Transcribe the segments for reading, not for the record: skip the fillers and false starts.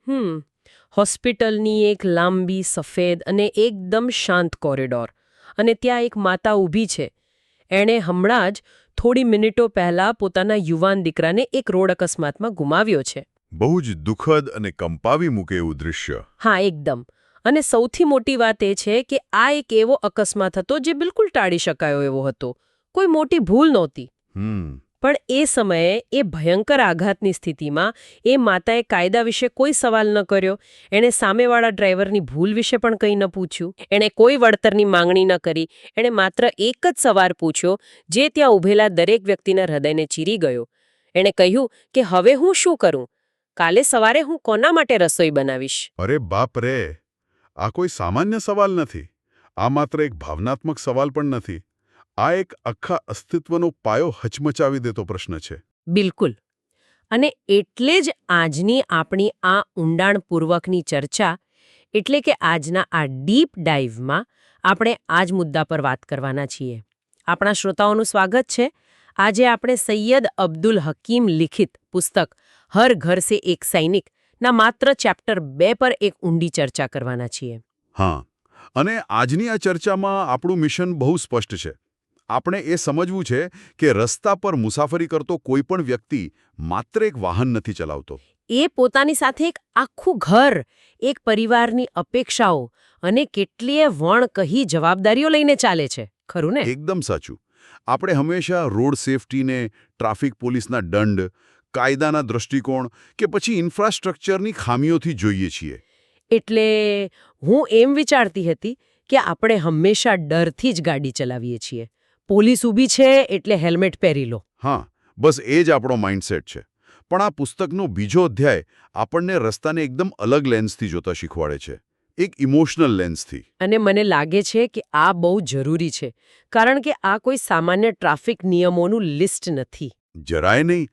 હમ હોસ્પિટલની એક લાંબી સફેદ અને એકદમ શાંત કોરિડોર અને ત્યાં એક માતા ઊભી છે. એણે હમણાં જ થોડી મિનિટો પહેલા પોતાના યુવાન દીકરાને એક રોડ અકસ્માતમાં ગુમાવ્યો છે. બહુ જ દુઃખદ અને કંપાવી મૂકે એવું દૃશ્ય. હા, એકદમ. અને સૌથી મોટી વાત એ છે કે આ એક એવો અકસ્માત હતો જે બિલકુલ ટાળી શકાયો એવો હતો. કોઈ મોટી ભૂલ નહોતી. પણ એ સમયે એ ભયંકર આઘાતની સ્થિતિમાં એ માતાએ કાયદા વિશે કોઈ સવાલ ન કર્યો. એણે સામેવાળા ડ્રાઈવરની ભૂલ વિશે પણ કંઈ ન પૂછ્યું. એણે કોઈ વળતરની માંગણી ન કરી. એણે માત્ર એક જ સવાલ પૂછ્યો જે ત્યાં ઊભેલા દરેક વ્યક્તિના હૃદયને ચીરી ગયો. એણે કહ્યું કે હવે હું શું કરું? કાલે સવારે હું કોના માટે રસોઈ બનાવીશ? અરે બાપ રે! આ કોઈ સામાન્ય સવાલ નથી. આ માત્ર એક ભાવનાત્મક સવાલ પણ નથી. આ એક આખા અસ્તિત્વનો પાયો હચમચાવી દેતો પ્રશ્ન છે. બિલકુલ. અને એટલે જ આજની આપણી આ ઊંડાણપૂર્વકની ચર્ચા, એટલે કે આજના આ ડીપ ડાઇવમાં આપણે આ જ મુદ્દા પર વાત કરવાના છીએ. આપણા શ્રોતાઓનું સ્વાગત છે. આજે આપણે સૈયદ અબ્દુલ હકીમ લિખિત પુસ્તક હર ઘર સે એક સૈનિક ના માત્ર ચેપ્ટર 2 પર એક ઊંડી ચર્ચા કરવાના છીએ. હા, અને આજની આ ચર્ચામાં આપણું મિશન બહુ સ્પષ્ટ છે. આપણે એ સમજવું છે કે રસ્તા પર મુસાફરી કરતો કોઈ પણ વ્યક્તિ માત્ર એક વાહન નથી ચલાવતો. એ પોતાની સાથે એક આખું ઘર, એક પરિવારની અપેક્ષાઓ અને કેટલીય વણકહી જવાબદારીઓ લઈને ચાલે છે. ખરું ને? એકદમ સાચું. આપણે હંમેશા રોડ સેફટીને, ટ્રાફિક પોલીસના દંડ, કાયદાના દૃષ્ટિકોણ કે પછી ઇન્ફ્રાસ્ટ્રક્ચરની ખામીઓથી જોઈએ છીએ. એટલે હું એમ વિચારતી હતી કે આપણે હંમેશા ડરથી જ ગાડી ચલાવીએ છીએ. પોલીસ ઊભી છે એટલે હેલ્મેટ પહેરી લો. હા, બસ એ જ આપણો માઇન્ડસેટ છે. પણ આ પુસ્તકનો બીજો અધ્યાય આપણને રસ્તાને એકદમ અલગ લેન્સથી જોતા શીખવાડે છે. એક ઇમોશનલ લેન્સથી. અને મને લાગે છે કે આ બહુ જરૂરી છે, કારણ કે આ કોઈ સામાન્ય ટ્રાફિક નિયમોનું લિસ્ટ નથી. જરાય નહીં.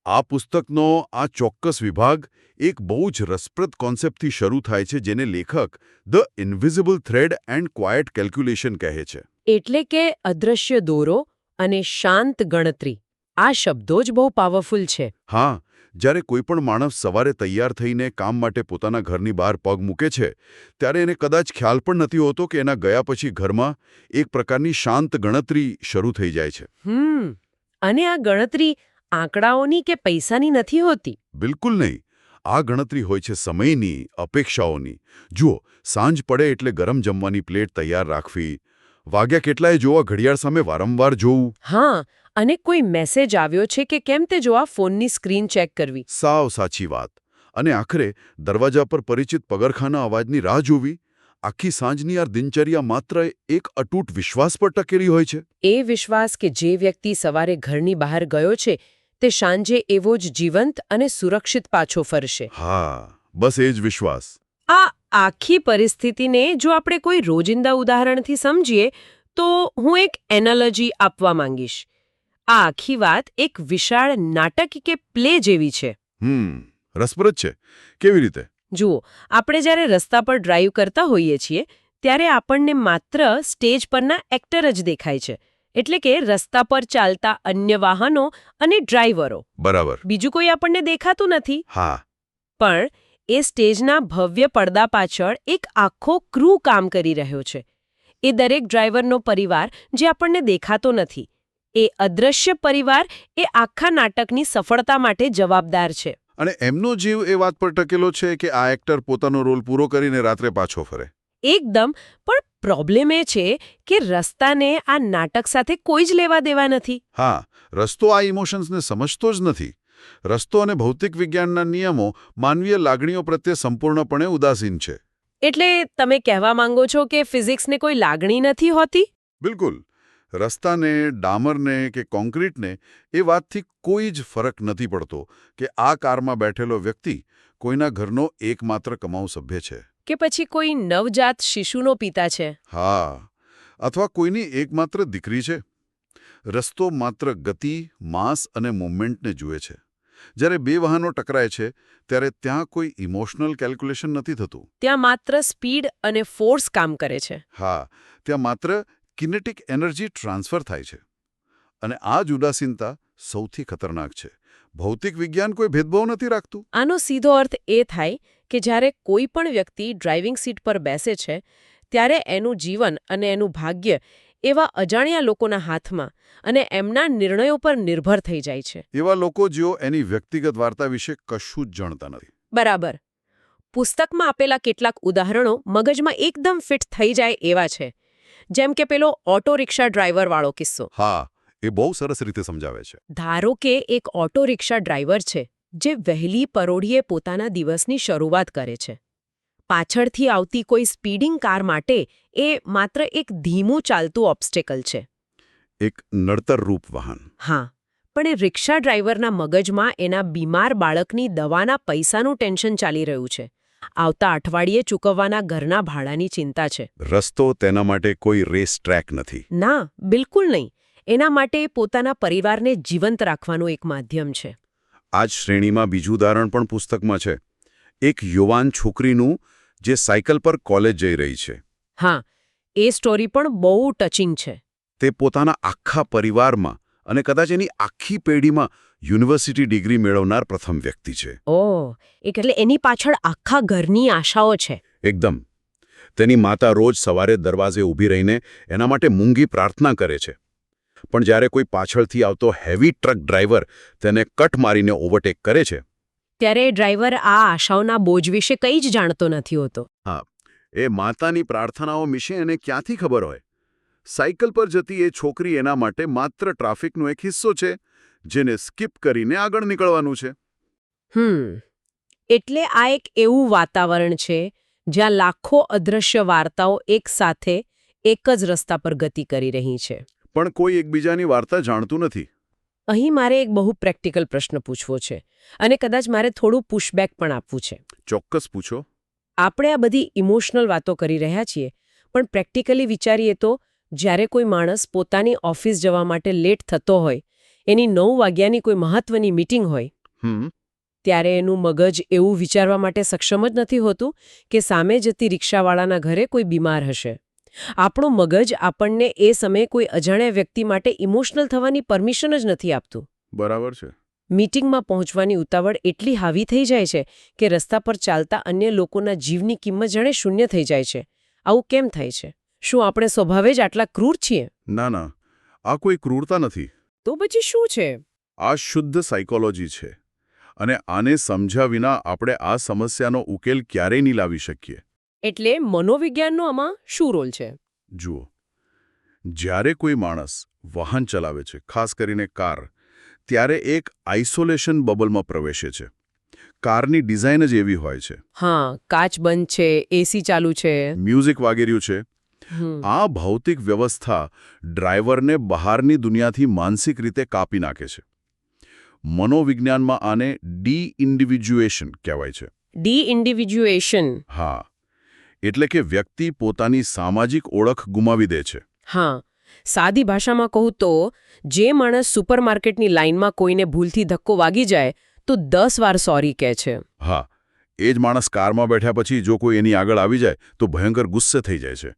આ પુસ્તકનો આ ચોક્કસ વિભાગ એક બહુ જ રસપ્રદ કોન્સેપ્ટથી શરૂ થાય છે, જેને લેખક the invisible thread and quiet calculation કહે છે. એટલે કે અદૃશ્ય દોરો અને શાંત ગણતરી. આ શબ્દો જ બહુ પાવરફુલ છે. હા, જ્યારે કોઈ પણ માણસ સવારે તૈયાર થઈને કામ માટે પોતાના ઘરની બહાર પગ મૂકે છે, ત્યારે એને કદાચ ખ્યાલ પણ નથી હોતો કે એના ગયા પછી ઘરમાં એક પ્રકારની શાંત ગણતરી શરૂ થઈ જાય છે. અને આ ગણતરી આંકડાઓની કે પૈસાની નથી હોતી. બિલકુલ નહીં. આ ગણતરી હોય છે સમયની, અપેક્ષાઓની. જુઓ, સાંજ પડે એટલે ગરમ જમવાની પ્લેટ તૈયાર રાખવી, વાગ્યા કેટલાય જોવા ઘડિયાળ સામે વારંવાર જોવું. હા, અને કોઈ મેસેજ આવ્યો છે કે કેમ તે જોવા ફોનની સ્ક્રીન ચેક કરવી. સાવ સાચી વાત. અને આખરે દરવાજા પર પરિચિત પગરખાના અવાજની રાહ જોવી. આખી સાંજની આ દિનચર્યા માત્ર એક અતૂટ વિશ્વાસ પર ટકેલી હોય છે. એ વિશ્વાસ કે જે વ્યક્તિ સવારે ઘરની બહાર ગયો છે તે સાંજે એવો જ જીવંત અને સુરક્ષિત પાછો ફરશે. હા, બસ એ જ વિશ્વાસ. આ આખી પરિસ્થિતિને જો આપણે કોઈ રોજિંદા ઉદાહરણથી સમજીએ તો હું એક એનાલોજી આપવા માંગીશ. આ આખી વાત એક વિશાળ નાટક કે પ્લે જેવી છે. રસપ્રદ છે. કેવી રીતે? જુઓ, આપણે જ્યારે રસ્તા પર ડ્રાઈવ કરતા હોઈએ છીએ ત્યારે આપણને માત્ર સ્ટેજ પરના એક્ટર જ દેખાય છે. એટલે કે રસ્તા પર ચાલતા અન્ય વાહનો અને ડ્રાઈવરો. બરાબર. બીજું કોઈ આપણને દેખાતું નથી. હા. પણ એ સ્ટેજના ભવ્ય પડદા પાછળ એક આખો ક્રૂ કામ કરી રહ્યો છે. એ દરેક ડ્રાઈવરનો પરિવાર જે આપણને દેખાતો નથી. એ અદૃશ્ય પરિવાર એ આખા નાટકની સફળતા માટે જવાબદાર છે. અને એમનો જીવ એ વાત પર ટકેલો છે કે આ એક્ટર પોતાનો રોલ પૂરો કરીને રાત્રે પાછો ફરે. એકદમ. પણ પ્રોબ્લેમ એ છે કે રસ્તાને આ નાટક સાથે કોઈ જ લેવા દેવા નથી. હા, રસ્તો આ ઇમોશન્સને સમજતો જ નથી. રસ્તો અને ભૌતિક વિજ્ઞાનના નિયમો માનવીય લાગણીઓ પ્રત્યે સંપૂર્ણપણે ઉદાસીન છે. એટલે તમે કહેવા માંગો છો કે ફિઝિક્સને કોઈ લાગણી નથી હોતી? બિલકુલ. રસ્તાને, ડામરને કે કોન્ક્રીટને એ વાતથી કોઈ જ ફરક નથી પડતો કે આ કારમાં બેઠેલો વ્યક્તિ કોઈના ઘરનો એકમાત્ર કમાઉ સભ્ય છે. કે પછી કોઈ નવજાત શિશુનો પિતા છે. હા, અથવા કોઈની એકમાત્ર દીકરી છે. રસ્તો માત્ર ગતિ, માસ અને મૂવમેન્ટને જુએ છે. જ્યારે બે વાહનો ટકરાય છે ત્યારે ત્યાં કોઈ ઇમોશનલ કેલ્ક્યુલેશન નથી થતું. ત્યાં માત્ર સ્પીડ અને ફોર્સ કામ કરે છે. હા, ત્યાં માત્ર કિનેટિક એનર્જી ટ્રાન્સફર થાય છે. અને આ જ ઉદાસીનતા સૌથી ખતરનાક છે. ભૌતિક વિજ્ઞાન કોઈ ભેદભાવ નથી રાખતું. આનો સીધો અર્થ એ થાય કે જ્યારે કોઈ પણ વ્યક્તિ ડ્રાઇવિંગ સીટ પર બેસે છે ત્યારે એનું જીવન અને એનું ભાગ્ય એવા અજાણ્યા લોકોના હાથમાં અને એમના નિર્ણયો પર નિર્ભર થઈ જાય છે. એવા લોકો જેઓ એની વ્યક્તિગત વાર્તા વિશે કશું જ જાણતા નથી. બરાબર. પુસ્તકમાં આપેલા કેટલાક ઉદાહરણો મગજમાં એકદમ ફિટ થઈ જાય એવા છે. જેમ કે પેલો ઓટો રિક્ષા ડ્રાઈવરવાળો કિસ્સો. હા, એ બહુ સરસ રીતે સમજાવે છે. ધારો કે એક ઓટો રિક્ષા ડ્રાઈવર છે જે વહેલી પરોઢિએ પોતાના દિવસની શરૂઆત કરે છે. પાછળથી આવતી કોઈ સ્પીડિંગ કાર માટે એ માત્ર એક ધીમું ચાલતું ઓબ્સ્ટેકલ છે. એક નડતરરૂપ વાહન. હા, પણ એ રિક્ષા ડ્રાઈવરના મગજમાં એના બીમાર બાળકની દવાના પૈસાનું ટેન્શન ચાલી રહ્યું છે. આવતા અઠવાડિયે ચૂકવવાના ઘરના ભાડાની ચિંતા છે. રસ્તો તેના માટે કોઈ રેસ ટ્રેક નથી. ના, બિલકુલ નહીં. એના માટે પોતાના પરિવારને જીવંત રાખવાનું એક માધ્યમ છે. આ જ શ્રેણીમાં બીજું ઉદાહરણ પણ પુસ્તકમાં છે. એક યુવાન છોકરીનું જે સાયકલ પર કોલેજ જઈ રહી છે. હા, એ સ્ટોરી પણ બહુ ટચિંગ છે. તે પોતાના આખા પરિવારમાં અને કદાચ એની આખી પેઢીમાં યુનિવર્સિટી ડિગ્રી મેળવનાર પ્રથમ વ્યક્તિ છે. ઓહ, એટલે એની પાછળ આખા ઘરની આશાઓ છે. એકદમ. તેની માતા રોજ સવારે દરવાજે ઊભી રહીને એના માટે મૂંગી પ્રાર્થના કરે છે. પણ જ્યારે કોઈ પાછળથી આવતો હેવી ટ્રક ડ્રાઈવર તેને કટ મારીને ઓવરટેક કરે છે, ત્યારે ડ્રાઈવર આ આશાઓના બોજ વિશે કંઈ જ જાણતો નથી હોતો. હા, એ માતાની પ્રાર્થનાઓ વિશે એને ક્યાંથી ખબર હોય? સાયકલ પર જતી એ છોકરી એના માટે માત્ર ટ્રાફિકનો એક હિસ્સો છે, જેને સ્કીપ કરીને આગળ નીકળવાનું છે. એટલે આ એક એવું વાતાવરણ છે જ્યાં લાખો અદૃશ્ય વાર્તાઓ એકસાથે એક જ રસ્તા પર ગતિ કરી રહી છે. પણ કોઈ એકબીજાની વાર્તા જાણતું નથી. અહીં મારે એક બહુ પ્રેક્ટિકલ પ્રશ્ન પૂછવો છે અને કદાચ મારે થોડું પુશબેક પણ આપવું છે. ચોક્કસ પૂછો. આપણે આ બધી ઇમોશનલ વાતો કરી રહ્યા છીએ, પણ પ્રેક્ટિકલી વિચારીએ તો જ્યારે કોઈ માણસ પોતાની ઓફિસ જવા માટે લેટ થતો હોય, એની 9 વાગ્યાની કોઈ મહત્વની મીટિંગ હોય, ત્યારે એનું મગજ એવું વિચારવા માટે સક્ષમ જ નથી હોતું કે સામે જતી રિક્ષાવાળાના ઘરે કોઈ બીમાર હશે. આપણું મગજ આપણને એ સમયે કોઈ અજાણ્યા વ્યક્તિ માટે ઇમોશનલ થવાની પરમિશન જ નથી આપતું. બરાબર છે. મીટિંગમાં પહોંચવાની ઉતાવળ એટલી હાવી થઈ જાય છે કે રસ્તા પર ચાલતા અન્ય લોકોના જીવની કિંમત જાણે શૂન્ય થઈ જાય છે. આવું કેમ થાય છે? શું આપણે સ્વભાવે જ આટલા ક્રૂર છીએ? ના ના, આ કોઈ ક્રૂરતા નથી. તો પછી શું છે? આ શુદ્ધ સાયકોલોજી છે. અને આને સમજ્યા વિના આપણે આ સમસ્યાનો ઉકેલ ક્યારેય નહીં લાવી શકીએ. એટલે મનોવિજ્ઞાનનો આમાં શું રોલ છે? જુઓ, જ્યારે કોઈ માણસ વાહન ચલાવે છે, ખાસ કરીને કાર, ત્યારે એક આઇસોલેશન બબલમાં પ્રવેશે છે. કારની ડિઝાઇન જ એવી હોય છે. હા, કાચ બંધ છે, એસી ચાલુ છે, મ્યુઝિક વાગી રહ્યું છે. આ ભૌતિક વ્યવસ્થા ડ્રાઈવરને બહારની દુનિયાથી માનસિક રીતે કાપી નાખે છે. મનોવિજ્ઞાનમાં આને ડી-ઇન્ડિવિજ્યુએશન કહેવાય છે. ડી-ઇન્ડિવિજ્યુએશન? હા, એટલે કે વ્યક્તિ પોતાની સામાજિક ઓળખ ગુમાવી દે છે. હા, સાદી ભાષામાં કહું તો જે માણસ સુપરમાર્કેટની લાઇનમાં કોઈને ભૂલથી ધક્કો વાગી જાય તો 10 વાર સોરી કહે છે. હા, એ જ માણસ કારમાં બેઠ્યા પછી જો કોઈ એની આગળ આવી જાય તો ભયંકર ગુસ્સે થઈ જાય છે.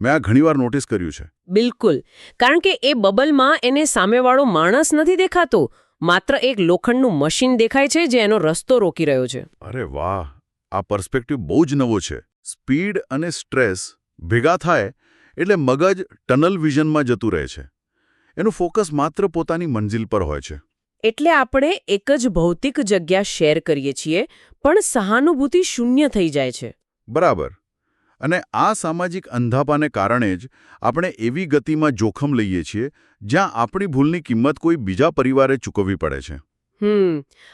મેં આ ઘણીવાર નોટિસ કર્યું છે. બિલકુલ, કારણ કે એ બબલમાં એને સામેવાળો માણસ નથી દેખાતો, માત્ર એક લોખંડનું મશીન દેખાય છે જે એનો રસ્તો રોકી રહ્યો છે. અરે વાહ, આ પર્સ્પેક્ટિવ બહુ જ નવો છે. સ્પીડ અને સ્ટ્રેસ ભેગા થાય એટલે મગજ ટનલ વિઝનમાં જતું રહે છે. એનું ફોકસ માત્ર પોતાની મંજિલ પર હોય છે. એટલે આપણે એક જ ભૌતિક જગ્યા શેર કરીએ છીએ, પણ સહાનુભૂતિ શૂન્ય થઈ જાય છે. બરાબર. અને આ સામાજિક અંધાપાને કારણે જ આપણે એવી ગતિમાં જોખમ લઈએ છીએ જ્યાં આપણી ભૂલની કિંમત કોઈ બીજા પરિવારે ચૂકવવી પડે છે.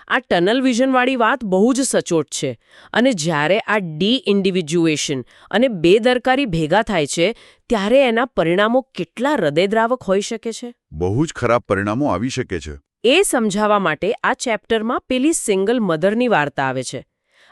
આ ટનલ વિઝનવાળી વાત બહુ જ સચોટ છે. અને જ્યારે આ ડી-ઇન્ડિવિજ્યુએશન અને બેદરકારી ભેગા થાય છે ત્યારે એના પરિણામો કેટલા હૃદયદ્રાવક હોઈ શકે છે. બહુ જ ખરાબ પરિણામો આવી શકે છે. એ સમજાવવા માટે આ ચેપ્ટરમાં પેલી સિંગલ મધરની વાર્તા આવે છે.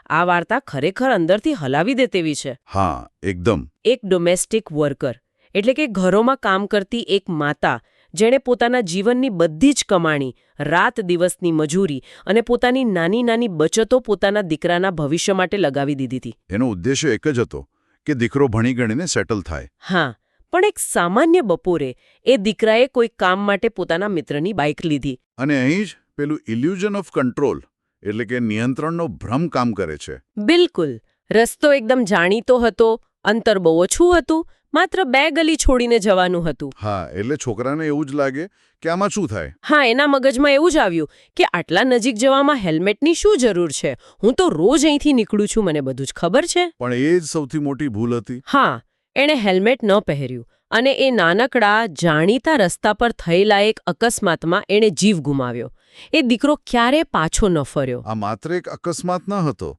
આ વાર્તા ખરેખર અંદરથી હલાવી દે તેવી છે. હા, એકદમ. એક ડોમેસ્ટિક વર્કર, એટલે કે ઘરોમાં કામ કરતી એક માતા જેણે પોતાના જીવનની બધી જ કમાણી, રાત દિવસની મજૂરી અને પોતાની નાની નાની બચતો પોતાના દીકરાના ભવિષ્ય માટે લગાવી દીધી હતી. એનો ઉદ્દેશ્ય એક જ હતો કે દીકરો ભણી ગણીને સેટલ થાય. હા, પણ એક સામાન્ય બપોરે એ દીકરાએ કોઈ કામ માટે પોતાના મિત્રની બાઇક લીધી. અને અહીં જ પેલું ઇલ્યુઝન ઓફ કંટ્રોલ એટલે કે નિયંત્રણનો ભ્રમ કામ કરે છે. બિલકુલ. રસ્તો એકદમ જાણીતો હતો, અંતર બહુ ઓછું હતું, માત્ર 2 ગલી છોડીને જવાનું હતું. હા, એટલે છોકરાને એવું જ લાગે કે આમાં શું થાય. હા, એના મગજમાં એવું જ આવ્યું કે આટલા નજીક જવામાં હેલ્મેટની શું જરૂર છે? હું તો રોજ અહીંથી નીકળું છું, મને બધું જ ખબર છે. પણ એ જ સૌથી મોટી ભૂલ હતી. હા, એણે હેલ્મેટ ન પહેર્યું અને એ નાનકડા જાણીતા રસ્તા પર થયેલા એક અકસ્માતમાં એણે જીવ ગુમાવ્યો. એ દીકરો ક્યારે પાછો ન ફર્યો. આ માત્ર એક અકસ્માત ન હતો,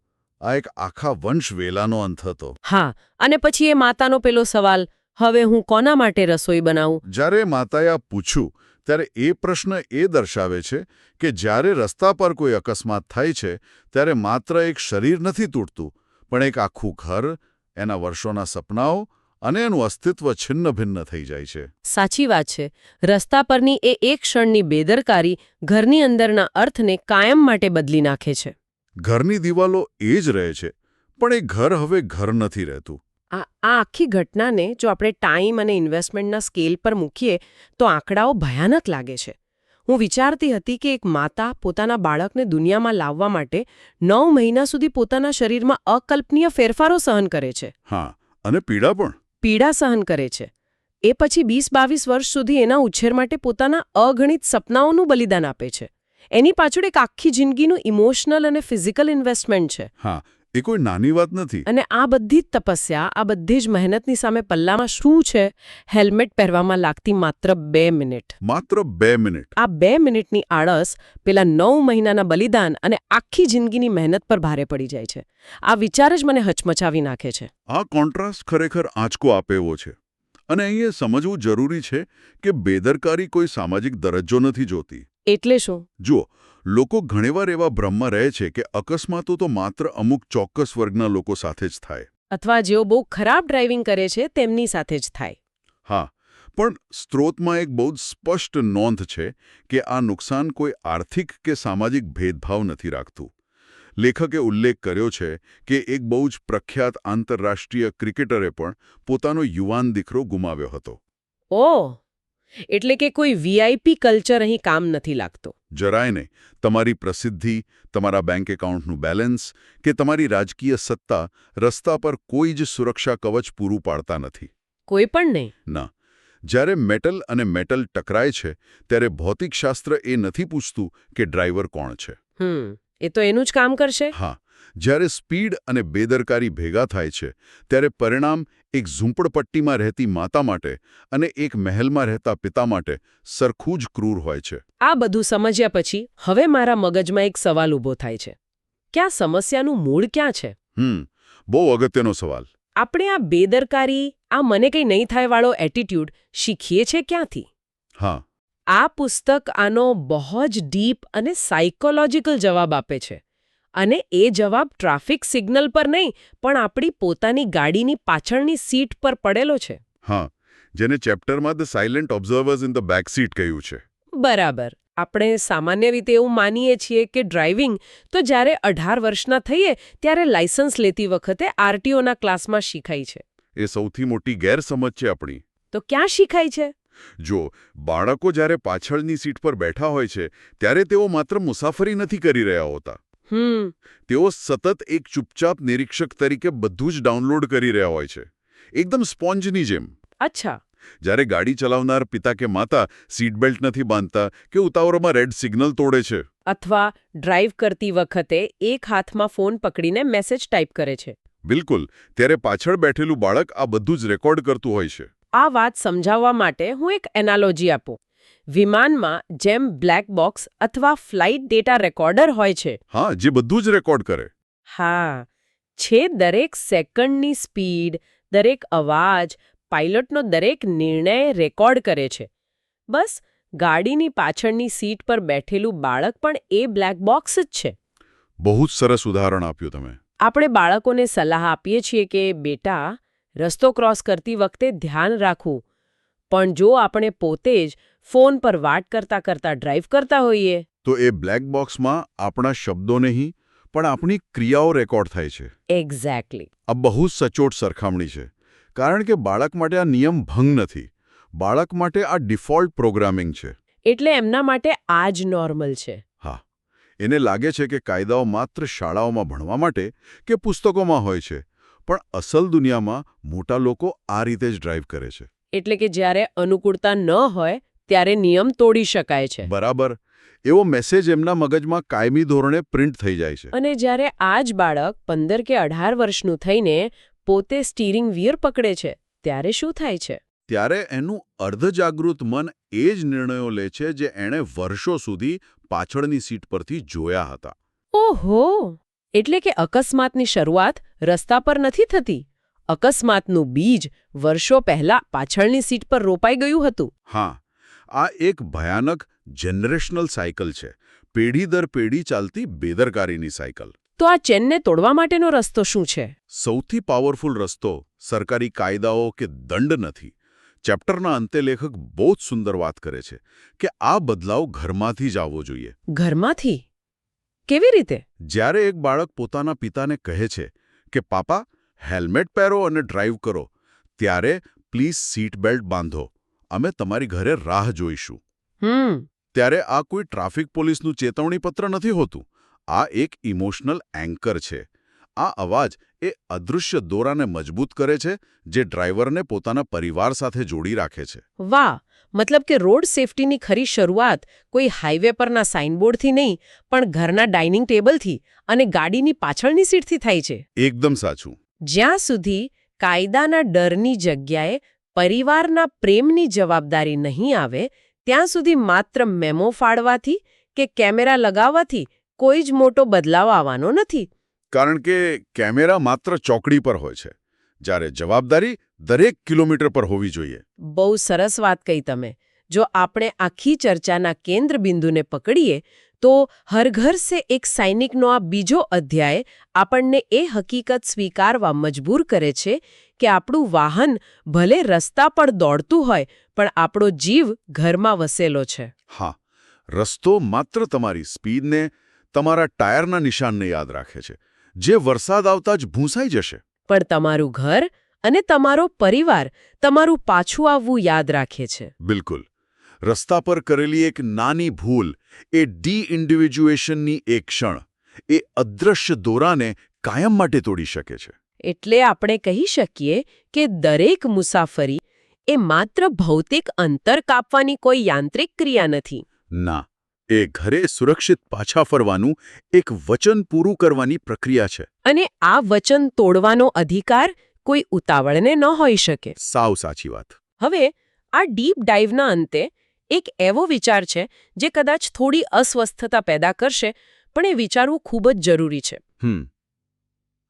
આ એક આખા વંશ વેલાનો અંત હતો. હા, અને પછી એ માતાનો પેલો સવાલ, હવે હું કોના માટે રસોઈ બનાવું? જ્યારે માતાએ આ પૂછ્યું ત્યારે એ પ્રશ્ન એ દર્શાવે છે કે જ્યારે રસ્તા પર કોઈ અકસ્માત થાય છે ત્યારે માત્ર એક શરીર નથી તૂટતું, પણ એક આખું ઘર, એના વર્ષોના સપનાઓ અને એનું અસ્તિત્વ છિન્નભિન્ન થઈ જાય છે. સાચી વાત છે. રસ્તા પરની એ એક ક્ષણની બેદરકારી ઘરની અંદરના અર્થને કાયમ માટે બદલી નાખે છે. ઘરની દિવાલો એ જ રહે છે, પણ એ ઘર હવે ઘર નથી રહેતું. આ આખી ઘટનાને જો આપણે ટાઈમ અને ઇન્વેસ્ટમેન્ટના સ્કેલ પર મૂકીએ તો આંકડાઓ ભયાનક લાગે છે. હું વિચારતી હતી કે એક માતા પોતાના બાળકને દુનિયામાં લાવવા માટે 9 મહિના સુધી પોતાના શરીરમાં અકલ્પનીય ફેરફારો સહન કરે છે. હા, અને પીડા પણ. પીડા સહન કરે છે. એ પછી 20-22 વર્ષ સુધી એના ઉછેર માટે પોતાના અગણિત સપનાઓનું બલિદાન આપે છે. એની પાછળ એક આખી જિંદગીનું ઇમોશનલ અને ફિઝિકલ ઇન્વેસ્ટમેન્ટ છે. હા, એ કોઈ નાની વાત નથી. અને આ બધી જ તપસ્યા, આ બધી જ મહેનતની સામે પલ્લામાં શું છે? હેલ્મેટ પહેરવામાં લાગતી માત્ર 2 મિનિટ. માત્ર 2 મિનિટ. આ 2 મિનિટની આળસ પેલા 9 મહિનાના બલિદાન અને આખી જિંદગીની મહેનત પર ભારે પડી જાય છે. આ વિચાર જ મને હચમચાવી નાખે છે. આ કોન્ટ્રાસ્ટ ખરેખર આંચકો આપે એવો છે. અને અહીંયા સમજવું જરૂરી છે કે બેદરકારી કોઈ સામાજિક દરજ્જો નથી જોતી. એટલે શું? જુઓ, લોકો ઘણીવાર એવા ભ્રમમાં રહે છે કે અકસ્માતો તો માત્ર અમુક ચોક્કસ વર્ગના લોકો સાથે જ થાય. અથવા જેઓ બહુ ખરાબ ડ્રાઇવિંગ કરે છે તેમની સાથે જ થાય. હા, પણ સ્ત્રોતમાં એક બહુ જ સ્પષ્ટ નોંધ છે કે આ નુકસાન કોઈ આર્થિક કે સામાજિક ભેદભાવ નથી રાખતું. લેખકે ઉલ્લેખ કર્યો છે કે એક બહુ જ પ્રખ્યાત આંતરરાષ્ટ્રીય ક્રિકેટરે પણ પોતાનો યુવાન દીકરો ગુમાવ્યો હતો. ઓહ, એટલે કે કોઈ વીઆઈપી કલ્ચર અહીં કામ નથી લાગતો. જરાય નહીં. તમારી પ્રસિદ્ધિ, તમારા બેંક એકાઉન્ટનું બેલેન્સ કે તમારી રાજકીય સત્તા રસ્તા પર કોઈ જ સુરક્ષા કવચ પૂરું પાડતા નથી. કોઈ પણ નહીં. ના. જ્યારે મેટલ અને મેટલ ટકરાય છે ત્યારે ભૌતિકશાસ્ત્ર એ નથી પૂછતું કે ડ્રાઈવર કોણ છે. એ તો એનું જ કામ કરશે. હા, જ્યારે સ્પીડ અને બેદરકારી ભેગા થાય છે ત્યારે પરિણામ એક ઝૂંપડપટ્ટીમાં રહેતી માતા માટે અને એક મહેલમાં રહેતા પિતા માટે સરખું જ ક્રૂર હોય છે. આ બધું સમજ્યા પછી હવે મારા મગજમાં એક સવાલ ઊભો થાય છે કે આ સમસ્યાનું મૂળ ક્યાં છે? બહુ અગત્યનો સવાલ. આપણે આ બેદરકારી, આ મને કંઈ નહીં થાય વાળો એટીટ્યુડ શીખીએ છે ક્યાંથી? હા, આ પુસ્તક આનો બહુ જ ડીપ અને સાયકોલોજીકલ જવાબ આપે છે. અને એ જવાબ ટ્રાફિક સિગ્નલ પર નહીં, પણ આપણી પોતાની ગાડીની પાછળની સીટ પર પડેલો છે. હા, જેને ચેપ્ટરમાં the silent observers in the back seat કહ્યું છે. બરાબર. આપણે સામાન્ય રીતે એવું માનીએ છીએ કે ડ્રાઇવિંગ તો જ્યારે 18 વર્ષના થઈએ ત્યારે લાયસન્સ લેતી વખતે આરટીઓના ક્લાસમાં શીખાય છે. એ સૌથી મોટી ગેરસમજ છે આપણી. તો ક્યાં શીખાય છે? જો બાળકો જ્યારે પાછળની સીટ પર બેઠા હોય છે ત્યારે તેઓ માત્ર મુસાફરી નથી કરી રહ્યા હોતા. તેઓ સતત એક ચૂપચાપ નિરીક્ષક તરીકે બધું જ ડાઉનલોડ કરી રહ્યા હોય છે, એકદમ સ્પોન્જની જેમ. અચ્છા. જ્યારે ગાડી ચલાવનાર પિતા કે માતા સીટ બેલ્ટ નથી બાંધતા કે ઉતાવળમાં રેડ સિગ્નલ તોડે છે, અથવા ડ્રાઈવ કરતી વખતે એક હાથમાં ફોન પકડીને મેસેજ ટાઈપ કરે છે. બિલકુલ, ત્યારે પાછળ બેઠેલું બાળક આ બધું જ રેકોર્ડ કરતું હોય છે. આ વાત સમજાવવા માટે હું એક એનાલોજી આપું. વિમાનમાં જેમ બ્લેક બોક્સ અથવા ફ્લાઇટ ડેટા રેકોર્ડર હોય છે. હા, જે બધું જ રેકોર્ડ કરે. હા, છે દરેક સેકન્ડની સ્પીડ, દરેક અવાજ, પાયલટનો દરેક નિર્ણય રેકોર્ડ કરે છે. બસ ગાડીની પાછળની સીટ પર બેઠેલું બાળક પણ એ બ્લેક બોક્સ જ છે. બહુ જ સરસ ઉદાહરણ આપ્યું તમે. આપણે બાળકોને સલાહ આપીએ છીએ કે બેટા, રસ્તો ક્રોસ કરતી વખતે ધ્યાન રાખવું, પણ જો આપણે પોતે જ ફોન પર વાટ કરતા કરતા ડ્રાઈવ કરતા હોઈએ તો એ બ્લેક બોક્સમાં આપણા શબ્દો નહીં પણ આપણી ક્રિયાઓ રેકોર્ડ થાય છે. એક્ઝેક્ટલી. આ બહુ જ સચોટ સરખામણી છે, કારણ કે બાળક માટે આ નિયમ ભંગ નથી. બાળક માટે આ ડિફોલ્ટ પ્રોગ્રામિંગ છે. એટલે એમના માટે આ જ નોર્મલ છે. હા, એને લાગે છે કે કાયદાઓ માત્ર શાળાઓમાં ભણવા માટે કે પુસ્તકોમાં હોય છે, પણ અસલ દુનિયામાં મોટા લોકો આ રીતે જ ડ્રાઈવ કરે છે. એટલે કે જ્યારે અનુકૂળતા ન હોય ત્યારે નિયમ તોડી શકાય છે. બરાબર. એવો મેસેજ એમના મગજમાં કાયમી ધોરણે પ્રિન્ટ થઈ જાય છે. અને જ્યારે આ જ બાળક 15 કે 18 વર્ષનું થઈને પોતે સ્ટીરિંગ વ્હીલ પકડે છે ત્યારે શું થાય છે? ત્યારે એનું અર્ધજાગૃત મન એ જ નિર્ણયો લે છે જે એણે વર્ષો સુધી પાછળની સીટ પરથી જોયા હતા. ઓહો! એટલે કે અકસ્માતની શરૂઆત રસ્તા પર નથી થતી. અકસ્માતનું બીજ વર્ષો પહેલા પાછળની સીટ પર રોપાઈ ગયું હતું. હા, આ એક ભયાનક જનરેશનલ સાયકલ છે. પેઢી દર પેઢી ચાલતી બેદરકારીની સાયકલ. તો આ ચેનને તોડવા માટેનો રસ્તો શું છે? સૌથી પાવરફુલ રસ્તો સરકારી કાયદાઓ કે દંડ નથી. ચેપ્ટરના અંતે લેખક બહુ જ સુંદર વાત કરે છે કે આ બદલાવ ઘરમાંથી જ આવવો જોઈએ. ઘરમાંથી? કેવી રીતે? જ્યારે એક બાળક પોતાના પિતાને કહે છે કે પાપા, હેલ્મેટ પહેરો અને ડ્રાઈવ કરો, ત્યારે પ્લીઝ સીટ બેલ્ટ બાંધો, અમે તમારી ઘરે રાહ જોઈશું. ત્યારે આ કોઈ ટ્રાફિક પોલીસનું ચેતવણીપત્ર નથી હોતું. આ એક ઇમોશનલ એન્કર છે. આ અવાજ એ અદૃશ્ય દોરાને મજબૂત કરે છે જે ડ્રાઈવરને પોતાના પરિવાર સાથે જોડી રાખે છે. વાહ! મતલબ કે રોડ સેફટીની ખરી શરૂઆત કોઈ હાઈવે પરના સાઇનબોર્ડથી નહીં, પણ ઘરના ડાઇનિંગ ટેબલથી અને ગાડીની પાછળની સીટથી થાય છે. એકદમ સાચું. જ્યાં સુધી કાયદાના ડરની જગ્યાએ પરિવારના પ્રેમની જવાબદારી નહીં આવે, ત્યાં સુધી માત્ર મેમો ફાડવાથી કે કેમેરા લગાવવાથી કોઈ જ મોટો બદલાવ આવવાનો નથી. કારણ કે કેમેરા માત્ર ચોકડી પર હોય છે, જ્યારે જવાબદારી દરેક કિલોમીટર પર હોવી જોઈએ. બહુ સરસ વાત કહી તમે. જો આપણે આખી ચર્ચાના કેન્દ્ર બિંદુને પકડીએ તો હર ઘર સે એક સૈનિકનો આ બીજો અધ્યાય આપણને એ હકીકત સ્વીકારવા મજબૂર કરે છે કે આપણું વાહન ભલે રસ્તા પર દોડતું હોય, પણ આપણો જીવ ઘરમાં વસેલો છે. હા, રસ્તો માત્ર તમારી સ્પીડને, તમારા ટાયરના નિશાનને યાદ રાખે છે, જે વરસાદ આવતા જ ભૂંસાઈ જશે. પણ તમારું ઘર અને તમારો પરિવાર તમારું પાછું આવવું યાદ રાખે છે. બિલકુલ. રસ્તા પર કરેલી એક નાની ભૂલ, એ ડી-ઇન્ડિવિજ્યુએશનની એક ક્ષણ, એ અદૃશ્ય દોરાને કાયમ માટે તોડી શકે છે. એટલે આપણે કહી શકીએ કે દરેક મુસાફરી એ માત્ર ભૌતિક અંતર કાપવાની કોઈ યાંત્રિક ક્રિયા નથી. ના, એ ઘરે સુરક્ષિત પાછા ફરવાનું એક વચન પૂરું કરવાની પ્રક્રિયા છે. અને આ વચન તોડવાનો અધિકાર કોઈ ઉતાવળને ન હોઈ શકે. સાવ સાચી વાત. હવે આ ડીપ ડાઇવના અંતે એક એવો વિચાર છે જે કદાચ થોડી અસ્વસ્થતા પેદા કરશે, પણ એ વિચારવું ખૂબ જ જરૂરી છે.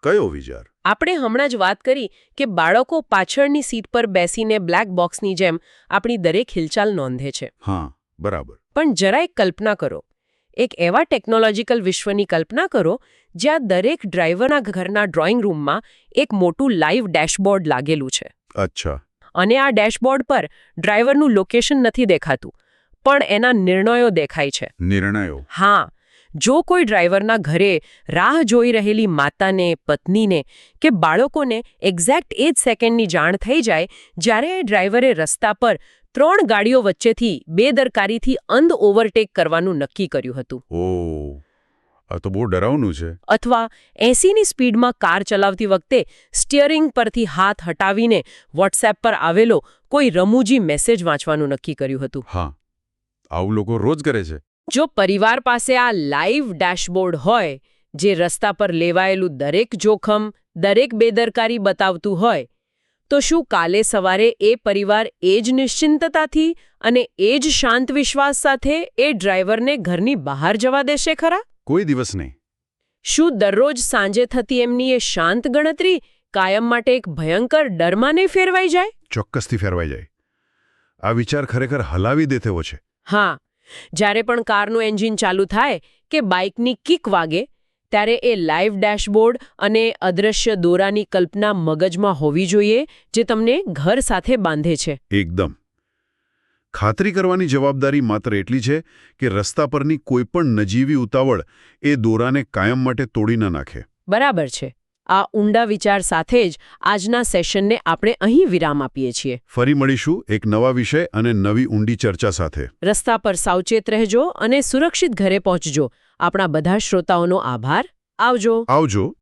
કયો વિચાર? આપણે હમણાં જ વાત કરી કે બાળકો પાછળની સીટ પર બેસીને બ્લેક બોક્સની જેમ આપણી દરેક હિલચાલ નોંધે છે. હા, બરાબર. પણ જરા એક કલ્પના કરો. એક એવા ટેકનોલોજીકલ વિશ્વની કલ્પના કરો જ્યાં દરેક ડ્રાઈવરના ઘરના ડ્રોઈંગ રૂમમાં એક મોટું લાઈવ ડેશબોર્ડ લાગેલું છે. અચ્છા. અને આ ડેશબોર્ડ પર ડ્રાઈવરનું લોકેશન નથી દેખાતું, પણ એના નિર્ણયો દેખાય છે. નિર્ણયો? હા. જો કોઈ ડ્રાઈવરના ઘરે રાહ જોઈ રહેલી માતાને, પત્નીને કે બાળકોને એક્ઝેક્ટ એ જ સેકન્ડની જાણ થઈ જાય જ્યારે એ ડ્રાઈવરે રસ્તા પર 3 ગાડીઓ વચ્ચેથી બેદરકારીથી અંધ ઓવરટેક કરવાનું નક્કી કર્યું હતું. ઓહ, આ તો બહુ ડરાવનું છે. અથવા 80ની સ્પીડમાં કાર ચલાવતી વખતે સ્ટીયરિંગ પરથી હાથ હટાવીને વોટ્સએપ પર આવેલો કોઈ રમૂજી મેસેજ વાંચવાનું નક્કી કર્યું હતું. હા, આવું લોકો રોજ કરે છે. જો પરિવાર પાસે આ લાઈવ ડેશબોર્ડ હોય જે રસ્તા પર લેવાયેલું દરેક જોખમ, દરેક બેદરકારી બતાવતું હોય, તો શું કાલે સવારે એ પરિવાર એ જ નિશ્ચિંતતાથી અને એ જ શાંત વિશ્વાસ સાથે એ ડ્રાઈવરને ઘરની બહાર જવા દેશે ખરા? કોઈ દિવસ નહીં. શું દરરોજ સાંજે થતી એમની એ શાંત ગણતરી કાયમ માટે એક ભયંકર ડરમાં નહીં ફેરવાઈ જાય? ચોક્કસથી ફેરવાઈ જાય. આ વિચાર ખરેખર હલાવી દે તેવો છે. હા, જ્યારે પણ કારનું એન્જિન ચાલુ થાય કે બાઇકની કિક વાગે, ત્યારે એ લાઈવ ડેશબોર્ડ અને અદૃશ્ય દોરાની કલ્પના મગજમાં હોવી જોઈએ જે તમને ઘર સાથે બાંધે છે. એકદમ. ખાતરી કરવાની જવાબદારી માત્ર એટલી છે કે રસ્તા પરની કોઈપણ નજીવી ઉતાવળ એ દોરાને કાયમ માટે તોડી ન નાખે. બરાબર છે. આ ઊંડા વિચાર સાથે જ આજના સેશનને આપણે અહીં વિરામ આપીએ છીએ. ફરી મળીશું એક નવા વિષય અને નવી ઊંડી ચર્ચા સાથે. રસ્તા પર સાવચેત રહેજો અને સુરક્ષિત ઘરે પહોંચજો. આપણા બધા શ્રોતાઓનો આભાર. આવજો. આવજો.